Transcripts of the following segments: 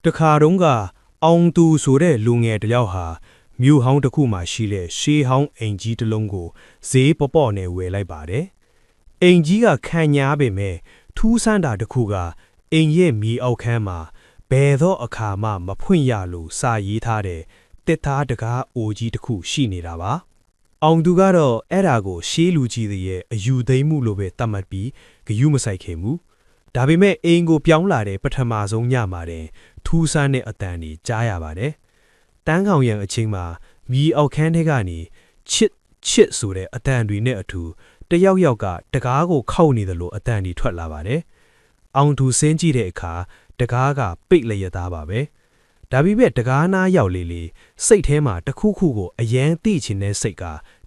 တခါတုန်းကအောင်သူဆိုတဲ့လူငယ်တစ်ယောက်ဟာမြို့ဟောင်းတစ်ခုမှာရှိတဲ့ရှေးဟောင်းအိမ်ကြီးတစ်လုံးကိုဈေးပေါ့နဲ့ဝယ်လိုက်ပါတယ်။အိမ်ကြီးကခံညားပေမဲ့ထူးဆန်းတာတစ်ခုကအိမ်ရဲ့မြေအောက်ခန်းမှာဘယ်တော့အခါမှမဖွင့်ရလို့စာရေးထားတဲ့တစ်သားတကားအိုကြီးတစ်ခုရှိနေတာပါ။အောင်သူကတော့အဲ့ဒါကိုရှေးလူကြီးတွေရဲ့အယူသိမ်းမှုလိုပဲသတ်မှတ်ပြီးဂယုမဆိုင်ခင်ဘူး။ဒါပေမဲ့အိမ်ကိုပြောင်းလာတဲ့ပထမဆုံးညမှာတင်ထူးဆန်းတဲ့အတန်ကြီးကြားရပါတယ်။တန်းကောင်ရံအချင်းမှာမြေအောက်ခန်းထဲကနေချစ်ဆိုတဲ့အတန်တွေနဲ့အထူတယောက်ယောက်ကတကားကိုခောက်နေတယ်လို့အတန်တွေထွက်လာပါတယ်။အောင်သူစင်းကြည့်တဲ့အခါတကားကပိတ်လျက်သားပါပဲ။ဒါပေမဲ့တကားနားရောက်လေစိတ်ထဲမှာတခုခုကိုအယမ်းသိချင်တဲ့စိတ်က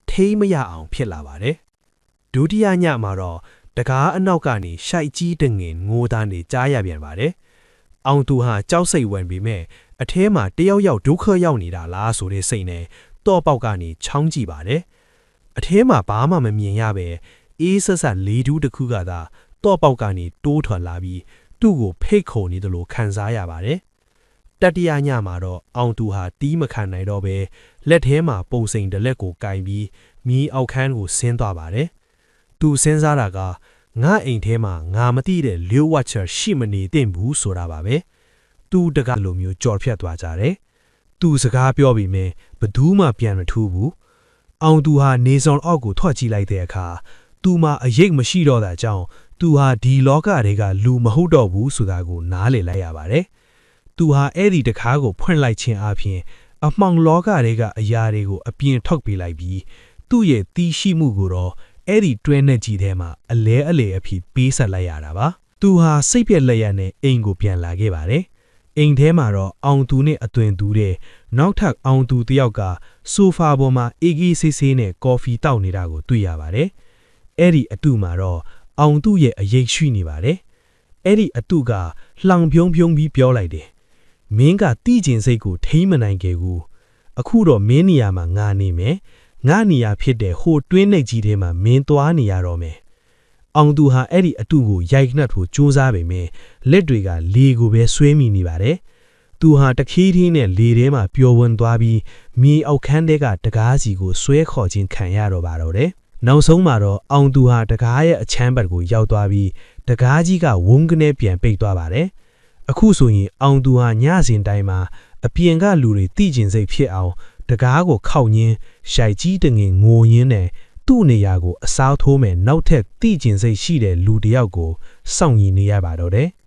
ထိမရအောင်ဖြစ်လာပါတယ်။ဒုတိယညမှာတော့တကားအနောက်ကနေရှိုက်ကြီးတငင်ငိုသားနေကြားရပြန်ပါတယ်။အောင်သူဟာကြောက်စိတ်ဝင်ပြီးမဲ့အထဲမှာတယောက်ယောက်ဒုက္ခရောက်နေတာလားဆိုတဲ့စိတ်နဲ့တော့ပေါက်ကနေချောင်းကြည့်ပါတယ်။အထဲမှာဘာမှမမြင်ရပဲအေးဆက်ဆက်လေးတူးတစ်ခုကသာတော့ပေါက်ကနေတိုးထွက်လာပြီးသူ့ကိုဖိတ်ခုံနေတယ်လို့ခံစားရပါတယ်။တတိယညမှာတော့အောင်သူဟာတီးမခံနိုင်တော့ပဲလက်ထဲမှာပုံစိန်တလက်ကိုကင်ပြီးမြေအောက်ခန်းကိုဆင်းသွားပါတယ်။သူစဉ်းစားတာကငါအိမ်ထဲမှာငါမသိတဲ့လျှို့ဝှက်ချက်ရှိမနေသင့်ဘူးဆိုတာပါပဲ။သူတကလိုမျိုးကြော်ဖြတ်သွားကြတယ်။သူစကားပြောပြီးမြဲဘသူမှပြန်မထူးဘူး။အောင်သူဟာနေဆောင်အောက်ကိုထွက်ကြည့်လိုက်တဲ့အခါသူမှာအရေးမရှိတော့တာကြောင့်သူဟာဒီလောကတွေကလူမဟုတ်တော့ဘူးဆိုတာကိုနားလည်လိုက်ရပါတယ်။သူဟာအဲ့ဒီတကားကိုဖွင့်လိုက်ခြင်းအပြင်အမှောင်လောကတွေကအရာတွေကိုအပြင်ထုတ်ပေးလိုက်ပြီးသူ့ရဲ့တီးရှိမှုကိုတော့အဲ့ဒီတွဲနဲ့ကြီးထဲမှာအလဲအဖြစ်ပေးဆက်လိုက်ရတာပါ။သူဟာစိတ်ပြက်လက်ရနဲ့အိမ်ကိုပြန်လာခဲ့ပါတယ်။အိမ်ထဲမှာတော့အောင်သူနဲ့အသွင်သူတဲ့နောက်ထပ်အောင်သူတယောက်ကဆိုဖာပေါ်မှာအေးကြီးဆေးဆေးနဲ့ကော်ဖီတောက်နေတာကိုတွေ့ရပါတယ်။အဲ့ဒီအတူမှာတော့အောင်သူရဲ့အရေးရှိနေပါတယ်။အဲ့ဒီအတူကလှောင်ပြုံးပြီးပြောလိုက်တယ်။မင်းကတီးကျင်စိတ်ကိုထိမ့်မနိုင်ခဲ့ဘူး။အခုတော့မင်းနေရာမှာငါနေမယ်။ငါနေရာဖြစ်တဲ့ဟိုတွင်းနှိပ်ကြီးထဲမှာမင်းသွားနေရတော့မယ်။အောင်သူဟာအဲ့ဒီအတူကိုရိုက်နှက်ဖို့ကြိုးစားပေမဲ့လက်တွေကလေကိုပဲဆွဲမိနေပါတယ်။သူဟာတခီးထင်းနဲ့လေထဲမှာပျော်ဝင်သွားပြီးမြေအောက်ခန်းထဲကတကားစီကိုဆွဲခေါ်ခြင်းခံရတော့ပါတော့တယ်။နောက်ဆုံးမှာတော့အောင်သူဟာတကားရဲ့အချမ်းဘက်ကိုရောက်သွားပြီးတကားကြီးကဝုန်းကနေပြန်ပိတ်သွားပါတယ်။အခုဆိုရင်အောင်သူဟာညစဉ်တိုင်းမှာအပြင်ကလူတွေသိကျင်စိတ်ဖြစ်အောင်တကားကိုခောက်ရင်းရှိုက်ကြီးတငင်ငိုရင်းနဲ့သူ့နေရာကိုအစားထိုးမဲ့နောက်ထပ်သိကျင်စိတ်ရှိတဲ့လူတစ်ယောက်ကိုစောင့်ရည်နေရပါတော့တယ်။